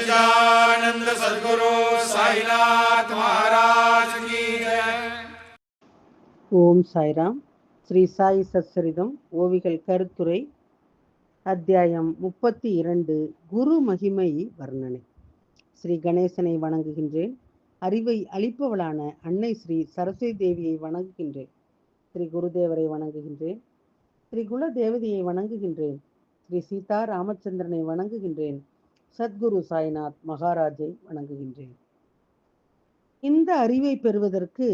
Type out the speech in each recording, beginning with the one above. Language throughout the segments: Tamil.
सच्चिदानंद सद्गुरु साईनाथ महाराज की जय. ஓம் சாய்ராம். ஸ்ரீ சாய் சச்சரிதம் ஓவிகள் கருத்துரை அத்தியாயம் 32 குரு மகிமை வர்ணனை. ஸ்ரீ கணேசனை வணங்குகின்றேன். அறிவை அளிப்பவளான அன்னை ஸ்ரீ சரஸ்வதி தேவியை வணங்குகின்றேன். ஸ்ரீ குருதேவரை வணங்குகின்றேன். ஸ்ரீ குல தேவதையை வணங்குகின்றேன். ஸ்ரீ சீதா ராமச்சந்திரனை வணங்குகின்றேன். சத்குரு சாய்நாத் மகாராஜை வணங்குகின்றேன். இந்த அறிவை பெறுவதற்கு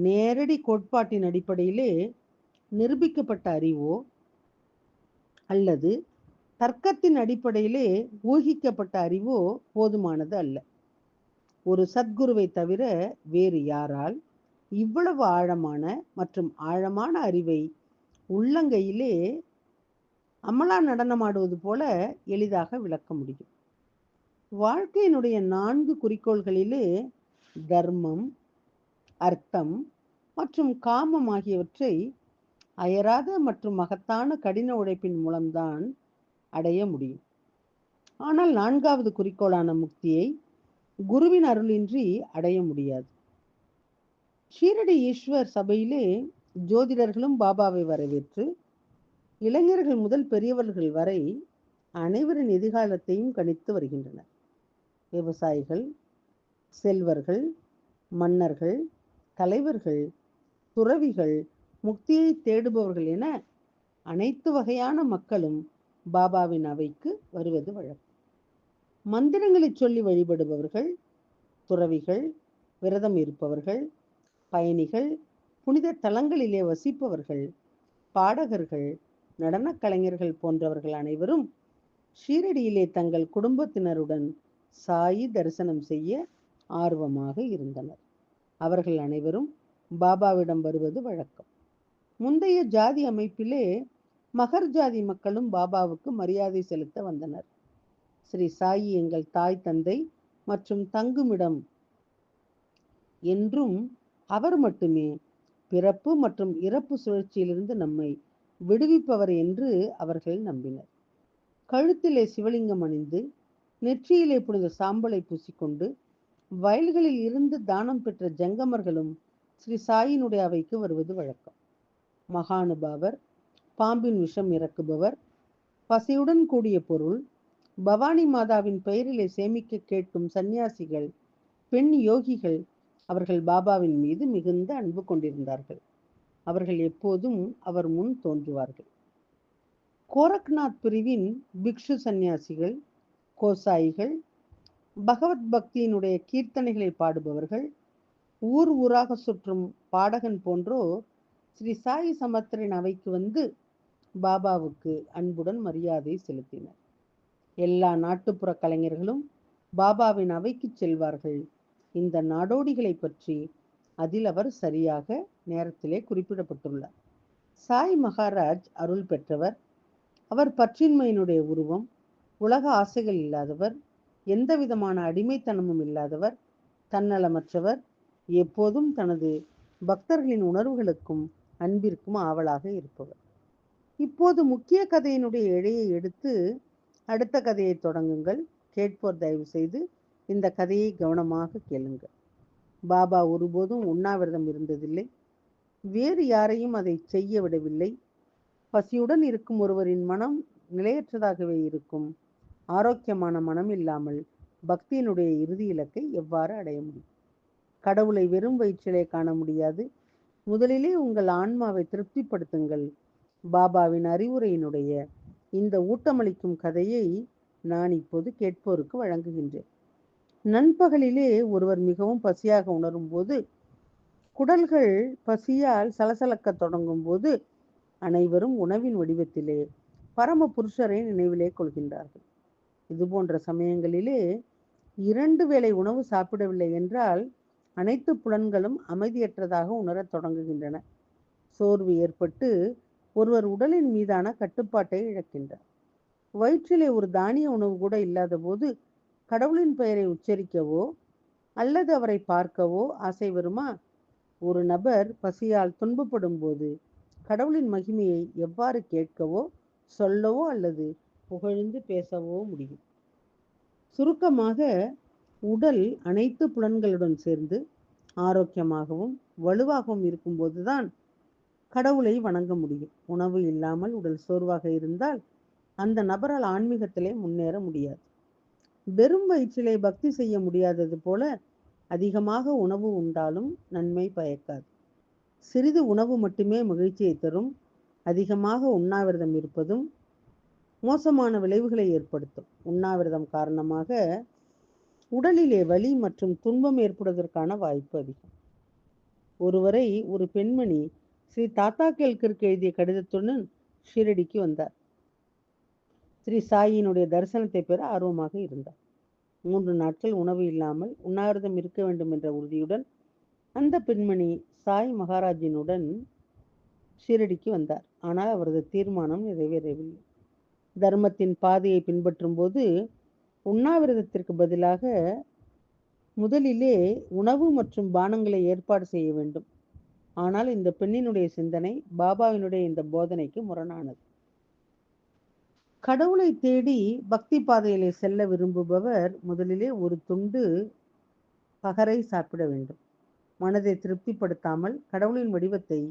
நேரடி கோட்பாட்டின் அடிப்படையிலே நிரூபிக்கப்பட்ட அறிவோ அல்லது தர்க்கத்தின் அடிப்படையிலே ஊகிக்கப்பட்ட அறிவோ போதுமானது அல்ல. ஒரு சத்குருவை தவிர வேறு யாரால் இவ்வளவு ஆழமான மற்றும் ஆழமான அறிவை உள்ளங்கையிலே அமலா நடனமாடுவது போல எளிதாக விளக்க முடியும்? வாழ்க்கையினுடைய 4 குறிக்கோள்களிலே தர்மம், அர்த்தம் மற்றும் காமம் ஆகியவற்றை அயராத மற்றும் மகத்தான கடின உழைப்பின் மூலம்தான் அடைய முடியும். ஆனால் 4வது குறிக்கோளான முக்தியை குருவின் அருளின்றி அடைய முடியாது. ஷீரடி ஈஸ்வர் சபையிலே ஜோதிடர்களும் பாபாவை வரவேற்று இளைஞர்கள் முதல் பெரியவர்கள் வரை அனைவரின் எதிர்காலத்தையும் கணித்து வருகின்றனர். விவசாயிகள், செல்வர்கள், மன்னர்கள், தலைவர்கள், துறவிகள், முக்தியை தேடுபவர்கள் என அனைத்து வகையான மக்களும் பாபாவின் அவைக்கு வருவது வழக்கம். மந்திரங்களை சொல்லி வழிபடுபவர்கள், துறவிகள், விரதம் இருப்பவர்கள், பயணிகள், புனித தலங்களிலே வசிப்பவர்கள், பாடகர்கள், நடனக் கலைஞர்கள் போன்றவர்கள் அனைவரும் ஷீரடியிலே தங்கள் குடும்பத்தினருடன் சாயி தரிசனம் செய்ய ஆர்வமாக இருந்தனர். அவர்கள் அனைவரும் பாபாவிடம் வருவது வழக்கம். முந்தைய ஜாதி அமைப்பிலே மகர் ஜாதி மக்களும் பாபாவுக்கு மரியாதை செலுத்த வந்தனர். ஸ்ரீ சாயி எங்கள் தாய் தந்தை மற்றும் தங்குமிடம் என்றும் அவர் மட்டுமே பிறப்பு மற்றும் இறப்பு சுழற்சியிலிருந்து நம்மை விடுவிப்பவர் என்று அவர்கள் நம்பினர். கழுத்திலே சிவலிங்கம் அணிந்து நெற்றியிலே புனித சாம்பலை பூசிக்கொண்டு வயல்களில் இருந்து தானம் பெற்ற ஜங்கமர்களும் ஸ்ரீ சாயினுடைய அவைக்கு வருவது வழக்கம். மகானுபாவர், பாம்பின் விஷம் இறக்குபவர், பசியுடன் கூடிய பொருள், பவானி மாதாவின் பெயரிலே சேமிக்க கேட்கும் சந்நியாசிகள், பெண் யோகிகள் அவர்கள் பாபாவின் மீது மிகுந்த அன்பு கொண்டிருந்தார்கள். அவர்கள் எப்போதும் அவர் முன் தோன்றுவார்கள். கோரக்நாத் பிரிவின் பிக்ஷு சந்நியாசிகள், கோசாயிகள், பகவத் பக்தியினுடைய கீர்த்தனைகளை பாடுபவர்கள், ஊர் ஊராக சுற்றும் பாடகன் போன்றோர் ஸ்ரீ சாயி சமர்த்தரின் அவைக்கு வந்து பாபாவுக்கு அன்புடன் மரியாதை செலுத்தினர். எல்லா நாட்டுப்புற கலைஞர்களும் பாபாவின் அவைக்கு செல்வார்கள். இந்த நாடோடிகளை பற்றி அதில் அவர் சரியாக நேரத்திலே குறிப்பிடப்பட்டுள்ளார். சாய் மகாராஜ் அருள் பெற்றவர். அவர் பற்றின்மையினுடைய உருவம். உலக ஆசைகள் இல்லாதவர், எந்த விதமான அடிமைத்தனமும் இல்லாதவர், தன்னலமற்றவர், எப்போதும் தனது பக்தர்களின் உணர்வுகளுக்கும் அன்பிற்கும் ஆவலாக இருப்பவர். இப்போது முக்கிய கதையினுடைய இழையை எடுத்து அடுத்த கதையை தொடங்குங்கள். கேட்போர் தயவு செய்து இந்த கதையை கவனமாக கேளுங்கள். பாபா ஒருபோதும் உண்ணாவிரதம் இருந்ததில்லை. வேறு யாரையும் அதை செய்ய விடவில்லை. பசியுடன் இருக்கும் ஒருவரின் மனம் நிலையற்றதாகவே இருக்கும். ஆரோக்கியமான மனம் இல்லாமல் பக்தியினுடைய இறுதி இலக்கை எவ்வாறு அடைய முடியும்? கடவுளை வெறும் வயிற்றிலே காண முடியாது. முதலிலே உங்கள் ஆன்மாவை திருப்திப்படுத்துங்கள். பாபாவின் அறிவுரையினுடைய இந்த ஊட்டமளிக்கும் கதையை நான் இப்போது கேட்போருக்கு வழங்குகின்றேன். நண்பகலிலே ஒருவர் மிகவும் பசியாக உணரும் போது, குடல்கள் பசியால் சலசலக்க தொடங்கும் போது அனைவரும் உணவின் வடிவத்திலே பரம புருஷரை நினைவிலே கொள்கின்றார்கள். இது போன்ற சமயங்களிலே 2 வேளை உணவு சாப்பிடவில்லை என்றால் அனைத்து புலன்களும் அமைதியற்றதாக உணரத் தொடங்குகின்றன. சோர்வு ஏற்பட்டு ஒருவர் உடலின் மீதான கட்டுப்பாட்டை இழக்கின்றார். வயிற்றிலே ஒரு தானிய உணவு கூட இல்லாத போது கடவுளின் பெயரை உச்சரிக்கவோ அல்லது அவரை பார்க்கவோ ஆசை வருமா? ஒரு நபர் பசியால் துன்பப்படும் போது கடவுளின் மகிமையை எவ்வாறு கேட்கவோ சொல்லவோ அல்லது புகழ்ந்து பேசவோ முடியும்? சுருக்கமாக, உடல் அனைத்து புலன்களுடன் சேர்ந்து ஆரோக்கியமாகவும் வலுவாகவும் இருக்கும்போதுதான் கடவுளை வணங்க முடியும். உணவு இல்லாமல் உடல் சோர்வாக இருந்தால் அந்த நபரால் ஆன்மீகத்திலே முன்னேற முடியாது. வெறும் வயிற்றிலே பக்தி செய்ய முடியாதது போல அதிகமாக உணவு உண்டாலும் நன்மை பயக்காது. சிறிது உணவு மட்டுமே மகிழ்ச்சியை தரும். அதிகமாக உண்ணாவிரதம் இருப்பதும் மோசமான விளைவுகளை ஏற்படுத்தும். உண்ணாவிரதம் காரணமாக உடலிலே வலி மற்றும் துன்பம் ஏற்படுவதற்கான வாய்ப்பு அதிகம். ஒருவரை ஒரு பெண்மணி ஸ்ரீ தாத்தா கேல்கருக்கு எழுதிய கடிதத்துடன் ஷீரடிக்கு வந்தார். ஸ்ரீ சாயினுடைய தரிசனத்தை பெற ஆர்வமாக இருந்தார். 3 நாட்கள் உணவு இல்லாமல் உண்ணாவிரதம் இருக்க வேண்டும் என்ற உறுதியுடன் அந்த பெண்மணி சாய் மகாராஜினுடன் ஷீரடிக்கு வந்தார். ஆனால் அவரது தீர்மானம் நிறைவேறவில்லை. தர்மத்தின் பாதையை பின்பற்றும் போது உண்ணாவிரதத்திற்கு பதிலாக முதலிலே உணவு மற்றும் பானங்களை ஏற்பாடு செய்ய வேண்டும். ஆனால் இந்த பெண்ணினுடைய சிந்தனை பாபாவினுடைய இந்த போதனைக்கு முரணானது. கடவுளை தேடி பக்தி பாதையிலே செல்ல விரும்புபவர் முதலிலே ஒரு துண்டு பகரை சாப்பிட வேண்டும். மனதை திருப்திப்படுத்தாமல் கடவுளின் வடிவத்தை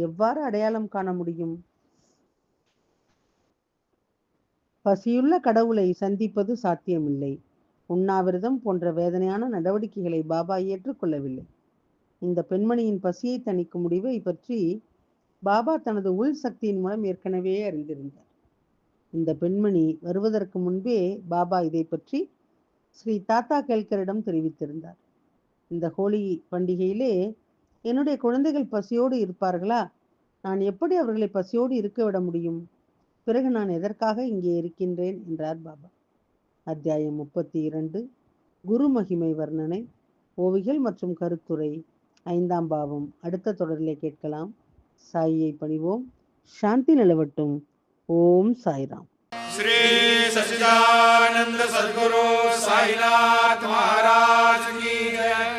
எவ்வாறு அடையாளம் காண முடியும்? பசியுள்ள கடவுளை சந்திப்பது சாத்தியமில்லை. உண்ணாவிரதம் போன்ற வேதனையான நடவடிக்கைகளை பாபா ஏற்றுக்கொள்ளவில்லை. இந்த பெண்மணியின் பசியை தணிக்கும் முடிவை பற்றி பாபா தனது உள் சக்தியின் மூலம் ஏற்கனவே அறிந்திருந்தார். இந்த பெண்மணி வருவதற்கு முன்பே பாபா இதை பற்றி ஸ்ரீ தாத்தா கேல்கரிடம் தெரிவித்திருந்தார். இந்த ஹோலி பண்டிகையிலே என்னுடைய குழந்தைகள் பசியோடு இருப்பார்களா? நான் எப்படி அவர்களை பசியோடு இருக்க விட முடியும்? பிறகு நான் எதற்காக இங்கே இருக்கின்றேன் என்றார் பாபா. அத்தியாயம் 32, குரு மகிமை வர்ணனை, ஓவிகள் மற்றும் கருத்துரை, 5ஆம் பாவம் அடுத்த தொடரிலே கேட்கலாம். சாயியை பணிவோம். சாந்தி நிலவட்டும். ஓம் சாய்ராம். श्री सच्चिदानंद सद्गुरु साईनाथ महाराज की जय।